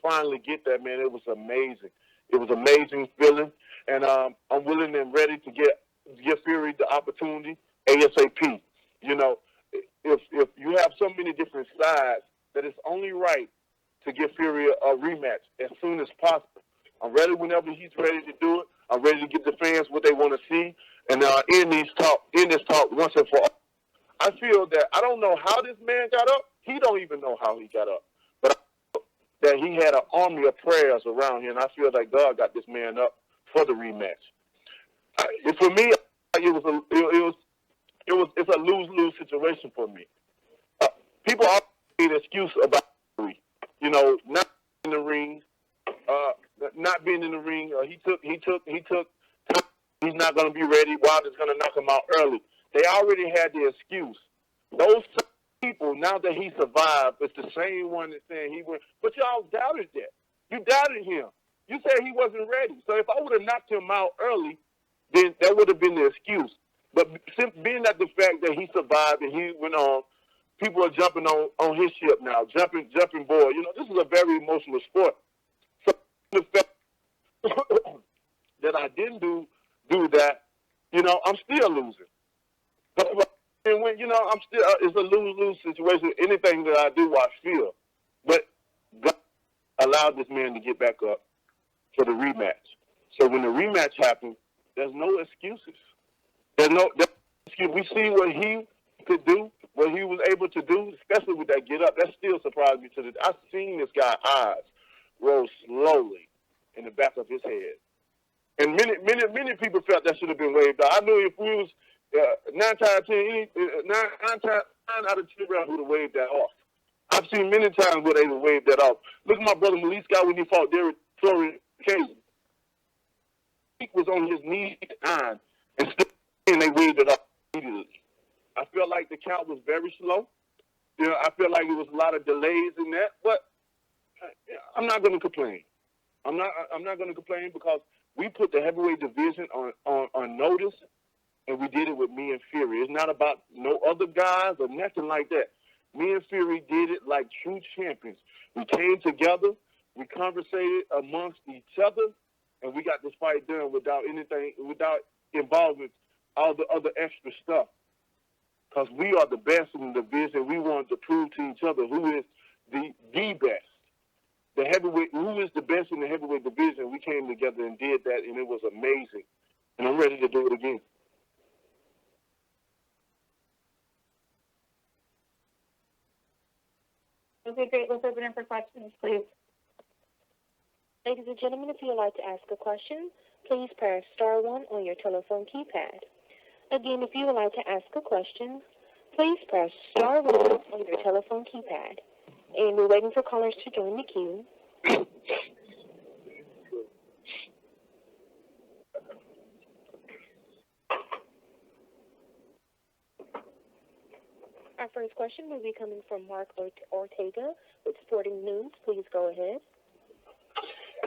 finally get that, man, it was amazing. It was an amazing feeling, and I'm willing and ready to give Fury the opportunity ASAP. You know, if you have so many different sides, that it's only right to give Fury a rematch as soon as possible. I'm ready whenever he's ready to do it. I'm ready to give the fans what they want to see, and end this talk once and for all. I feel that I don't know how this man got up. He don't even know how he got up, but I feel that he had an army of prayers around him, and I feel like God got this man up for the rematch. For me, it's a lose-lose situation for me. People always make an excuse about Fury, you know, not in the ring, not being in the ring. He took. He's not going to be ready. Wilder's going to knock him out early. They already had the excuse. Those people, now that he survived, it's the same one that's saying he went. But y'all doubted that. You doubted him. You said he wasn't ready. So if I would have knocked him out early, then that would have been the excuse. But being that the fact that he survived and he went on, people are jumping on his ship now, jumping board. You know, this is a very emotional sport. So the fact that I didn't do that, you know, I'm still losing. But when, you know, I'm still, it's a lose-lose situation. Anything that I do, I feel. But God allowed this man to get back up for the rematch. So when the rematch happened, there's no excuses. There's no excuse. We see what he could do, what he was able to do, especially with that get up. That still surprised me to the. I've seen this guy's eyes roll slowly in the back of his head, and many people felt that should have been waved out. I knew if we was 9 out of 10 refs would have waved that off. I've seen many times where they would wave that off. Look at my brother Malik Scott when he fought Derek Torrey Casey. He was on his knees and still they waved it off immediately. I feel like the count was very slow. You know, I feel like there was a lot of delays in that, but I'm not going to complain. I'm not going to complain because we put the heavyweight division on notice, and we did it with me and Fury. It's not about no other guys or nothing like that. Me and Fury did it like true champions. We came together, we conversated amongst each other, and we got this fight done without involving all the other extra stuff. Because we are the best in the division. We wanted to prove to each other who is the best. The heavyweight, who is the best in the heavyweight division. We came together and did that, and it was amazing. And I'm ready to do it again. Okay, great. Let's open it for questions, please. Ladies and gentlemen, if you would like to ask a question, please press *1 on your telephone keypad. Again, if you would like to ask a question, please press *1 on your telephone keypad. And we're waiting for callers to join the queue. Our first question will be coming from Mark Ortega with Sporting News. Please go ahead.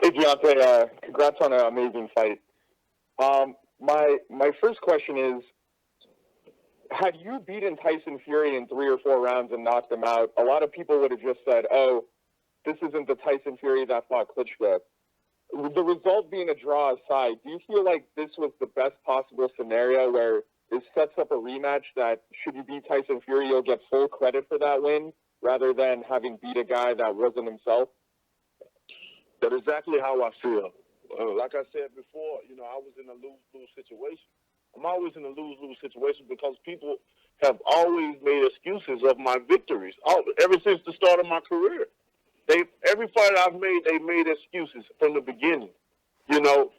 Hey, Deontay, congrats on an amazing fight. My first question is, had you beaten Tyson Fury in 3 or 4 rounds and knocked him out, a lot of people would have just said, oh, this isn't the Tyson Fury that fought Klitschko. The result being a draw aside, do you feel like this was the best possible scenario where it sets up a rematch that, should you beat Tyson Fury, you'll get full credit for that win rather than having beat a guy that wasn't himself? That's exactly how I feel. Like I said before, you know, I was in a lose-lose situation. I'm always in a lose-lose situation because people have always made excuses of my victories ever since the start of my career. Every fight I've made, they made excuses from the beginning. You know,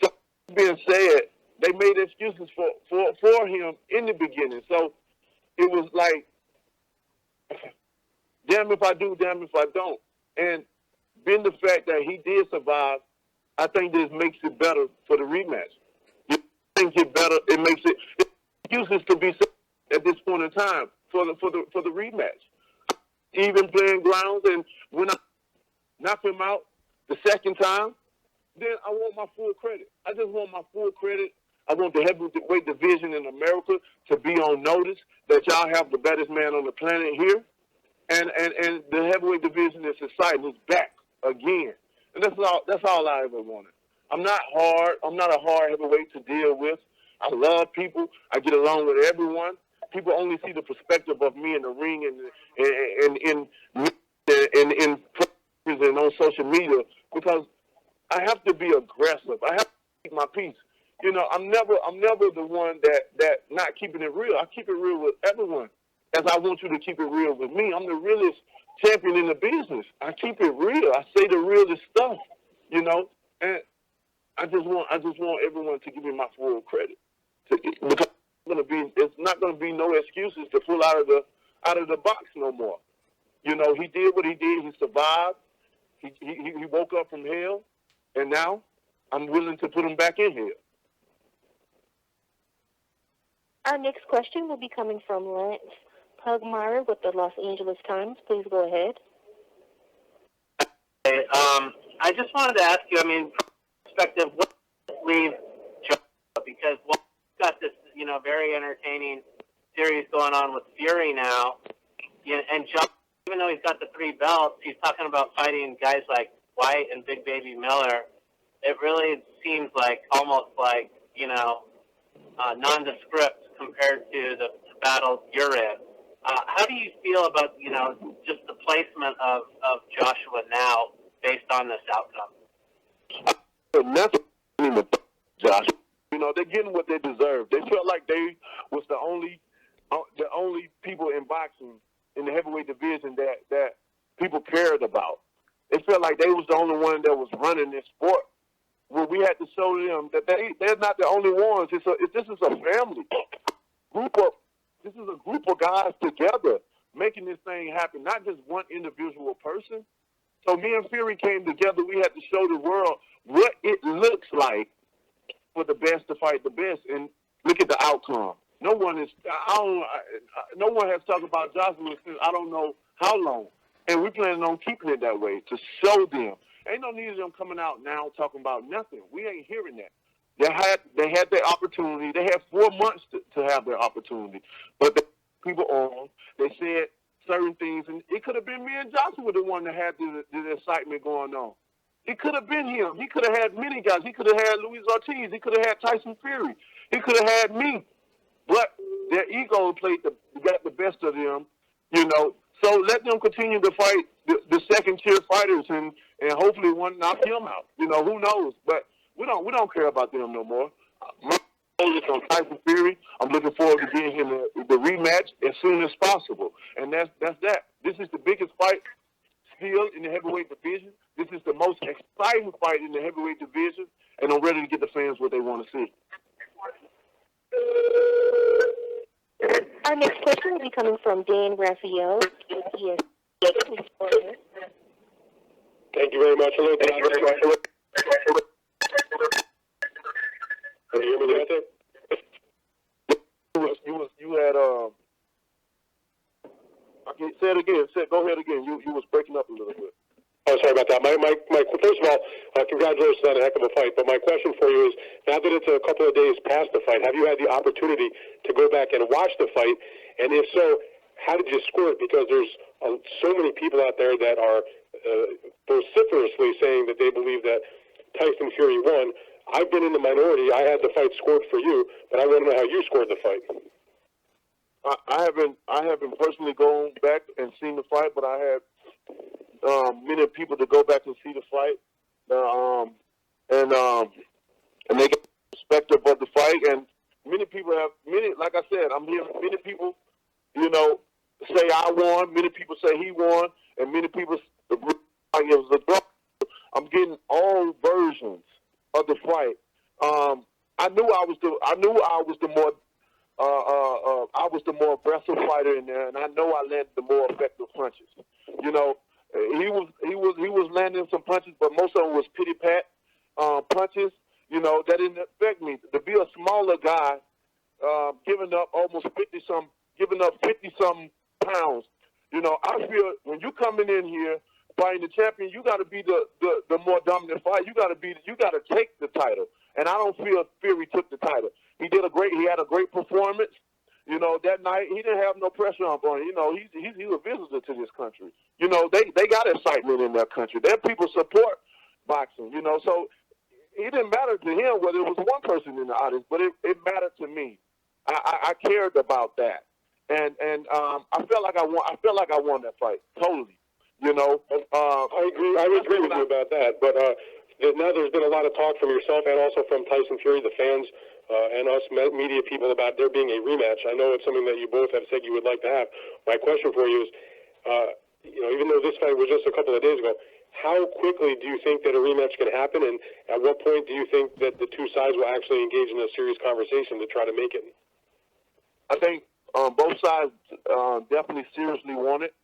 so being said, they made excuses for him in the beginning. So it was like, damn if I do, damn if I don't. And being the fact that he did survive, I think this makes it better for the rematch. You think it better? It makes it excuses to be at this point in time for the rematch. Even playing grounds, and when I knock him out the second time, then I want my full credit. I just want my full credit. I want the heavyweight division in America to be on notice that y'all have the baddest man on the planet here. and the heavyweight division is exciting. It's back again, and that's all I ever wanted. I'm not hard. I'm not a hard heavyweight to deal with. I love people. I get along with everyone. People only see the perspective of me in the ring and on social media because I have to be aggressive. I have to keep my peace. You know, I'm never the one that not keeping it real. I keep it real with everyone, as I want you to keep it real with me. I'm the realest champion in the business. I keep it real. I say the realest stuff. You know, and I just want everyone to give me my full credit. Because it's not gonna be no excuses to pull out of the box no more. You know, he did what he did. He survived. He woke up from hell, and now I'm willing to put him back in here. Our next question will be coming from Lance Pugmire with the Los Angeles Times. Please go ahead. Hey, I just wanted to ask you, I mean, from perspective, what leave Joshua? Because we've got this, you know, very entertaining series going on with Fury now, and Joshua, even though he's got the 3 belts, he's talking about fighting guys like White and Big Baby Miller. It really seems like almost like, you know, nondescript compared to the battles you're in. How do you feel about, you know, just the placement of Joshua now based on this outcome? Nothing with Joshua. You know, they're getting what they deserve. They felt like they was the only people in boxing in the heavyweight division that people cared about. It felt like they was the only one that was running this sport. Well, we had to show them that they're not the only ones. This is a family This is a group of guys together making this thing happen, not just one individual person. So me and Fury came together. We had to show the world what it looks like for the best to fight the best, and look at the outcome. No one has talked about Joshua since I don't know how long, and we're planning on keeping it that way to show them. Ain't no need of them coming out now talking about nothing. We ain't hearing that. They had their opportunity. They had 4 months to have their opportunity, but the people on. They said certain things, and it could have been me and Joshua the one that had the excitement going on. It could have been him. He could have had many guys. He could have had Luis Ortiz. He could have had Tyson Fury. He could have had me. But their ego got the best of them, you know. So let them continue to fight the second-tier fighters, and hopefully one knock him out. You know, who knows? But we don't care about them no more. My focus on Tyson Fury. I'm looking forward to getting him the rematch as soon as possible. And that's that. This is the biggest fight still in the heavyweight division. This is the most exciting fight in the heavyweight division, and I'm ready to get the fans what they want to see. Our next question will be coming from Dan Raphael. Thank you very much. Hello, Dan. Can you hear me out there? You had okay, say it again. Go ahead again. You was breaking up a little bit. Oh, sorry about that. My first of all, congratulations on a heck of a fight. But my question for you is, now that it's a couple of days past the fight, have you had the opportunity to go back and watch the fight? And if so, how did you score it? Because there's so many people out there that are vociferously saying that they believe that Tyson Fury won. I've been in the minority. I had the fight scored for you, but I want to know how you scored the fight. I haven't personally gone back and seen the fight, but I had many people to go back and see the fight, and they get the perspective of the fight. And many people like I said, I'm hearing many people, you know, say I won. Many people say he won, and many people it was a draw. I'm getting all versions of the fight. I knew I was the more aggressive fighter in there, and I know I landed the more effective punches. You know, he was landing some punches, but most of them was pity pat punches. You know, that didn't affect me. To be a smaller guy, giving up 50 some pounds. You know, I feel when you coming in here fighting the champion, you got to be the more dominant fighter. You got to take the title. And I don't feel Fury took the title. He had a great performance. You know, that night. He didn't have no pressure on him. You know, he's a visitor to this country. You know, they got excitement in their country. Their people support boxing. You know, so it didn't matter to him whether it was one person in the audience, but it mattered to me. I cared about that, and I felt like I won that fight totally. You know, I agree. I would agree with you about that. But now there's been a lot of talk from yourself and also from Tyson Fury, the fans, and us media people about there being a rematch. I know it's something that you both have said you would like to have. My question for you is, you know, even though this fight was just a couple of days ago, how quickly do you think that a rematch can happen, and at what point do you think that the two sides will actually engage in a serious conversation to try to make it? I think both sides definitely seriously want it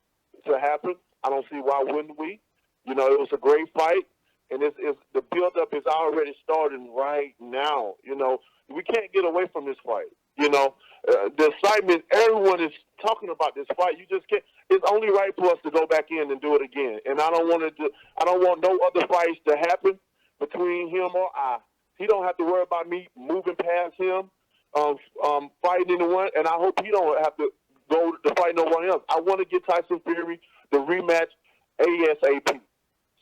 to happen. I don't see why wouldn't we. You know, it was a great fight, and the build-up is already starting right now. You know, we can't get away from this fight. You know, the excitement, everyone is talking about this fight. You just can't. It's only right for us to go back in and do it again. And I don't want no other fights to happen between him or I. He don't have to worry about me moving past him, fighting anyone, and I hope he don't have to go to fight no one else. I want to get Tyson Fury the rematch ASAP.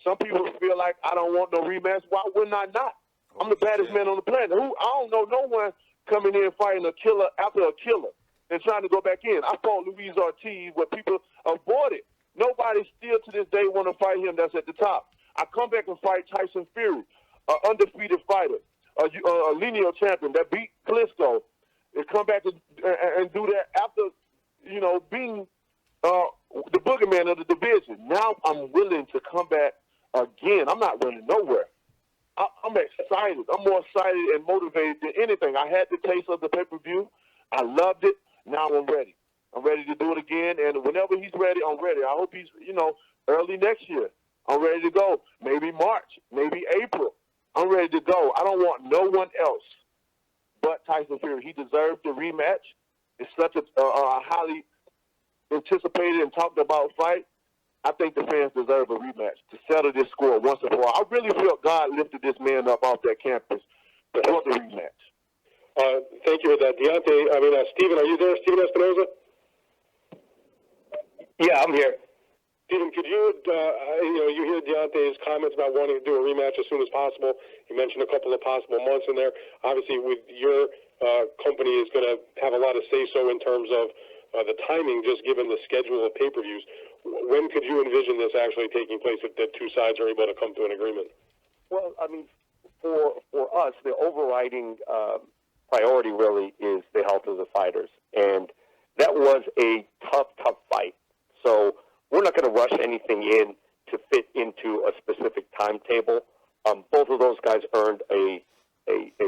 Some people feel like I don't want no rematch. Why wouldn't I not? I'm the baddest man on the planet. I don't know no one coming in fighting a killer after a killer and trying to go back in. I fought Luis Ortiz where people avoided. Nobody still to this day want to fight him that's at the top. I come back and fight Tyson Fury, an undefeated fighter, a lineal champion that beat Klitschko, and come back and do that after, you know, being the boogeyman of the division. Now I'm willing to come back again. I'm not running nowhere. I'm excited. I'm more excited and motivated than anything. I had the taste of the pay-per-view. I loved it. Now I'm ready. I'm ready to do it again. And whenever he's ready, I'm ready. I hope he's, you know, early next year. I'm ready to go. Maybe March, maybe April. I'm ready to go. I don't want no one else but Tyson Fury. He deserved the rematch. It's such a highly anticipated and talked about fight. I think the fans deserve a rematch to settle this score once and for all. I really feel God lifted this man up off that campus to want the rematch. Thank you for that, Deontay. Stephen, are you there? Stephen Espinoza? Yeah, I'm here. Stephen, could you, you hear Deontay's comments about wanting to do a rematch as soon as possible. You mentioned a couple of possible months in there. Obviously, with your company is going to have a lot of say-so in terms of the timing, just given the schedule of pay-per-views. When could you envision this actually taking place if the two sides are able to come to an agreement? Well, I mean, for us, the overriding priority really is the health of the fighters. And that was a tough fight. So we're not going to rush anything in to fit into a specific timetable. Both of those guys earned a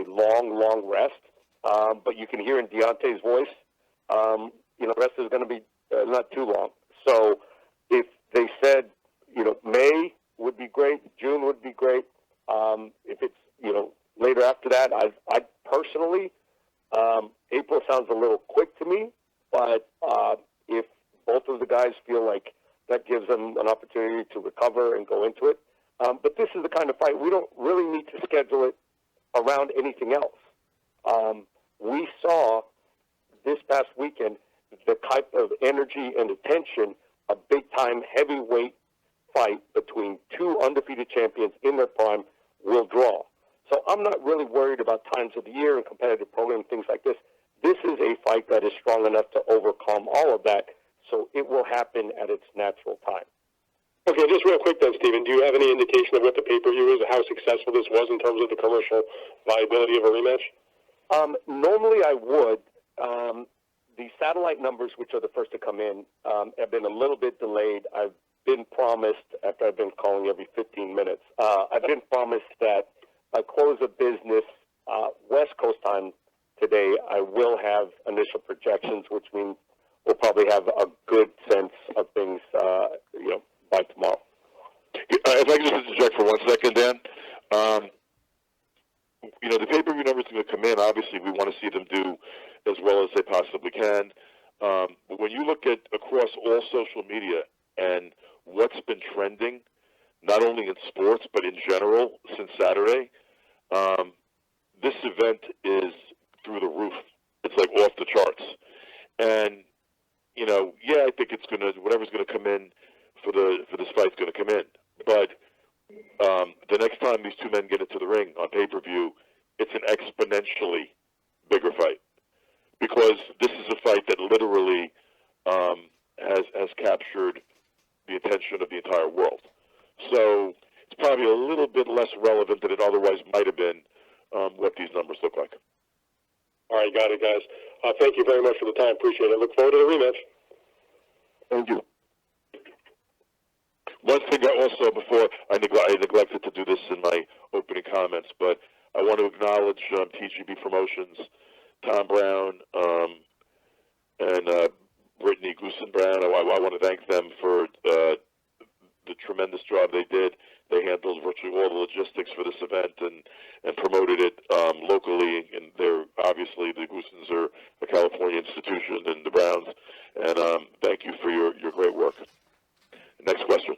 long rest. But you can hear in Deontay's voice, the rest is going to be not too long. So if they said, May would be great, June would be great. If it's, later after that, I personally, April sounds a little quick to me, but if both of the guys feel like that gives them an opportunity to recover and go into it. But this is the kind of fight, we don't really need to schedule it around anything else. We saw this past weekend the type of energy and attention a big-time heavyweight fight between two undefeated champions in their prime will draw. So I'm not really worried about times of the year and competitive programming, things like this. This is a fight that is strong enough to overcome all of that, so it will happen at its natural time. Okay, just real quick then, Stephen, do you have any indication of what the pay-per-view is, how successful this was in terms of the commercial viability of a rematch? Normally I would. The satellite numbers, which are the first to come in, have been a little bit delayed. I've been promised, after I've been calling every 15 minutes, I've been promised that by close of business, West Coast time today, I will have initial projections, which means we'll probably have a good sense of things, by tomorrow. If I can just interject for 1 second, Dan. The pay-per-view numbers are going to come in. Obviously, we want to see them do as well as they possibly can. But when you look at across all social media and what's been trending, not only in sports but in general since Saturday, this event is through the roof. It's like off the charts. And on pay-per-view, it's an exponentially bigger fight, because this is a fight that literally has captured the attention of the entire world. So it's probably a little bit less relevant than it otherwise might have been, what these numbers look like. All right, got it, guys. Thank you very much for the time. Appreciate it. Look forward to the rematch. Thank you. One thing also, before I neglected to do this in my opening comments, but I want to acknowledge TGB Promotions, Tom Brown, and Brittany Goosen-Brown. I want to thank them for the tremendous job they did. They handled virtually all the logistics for this event and promoted it locally. And they're obviously, the Goosens are a California institution, and the Browns. And thank you for your great work. Next question.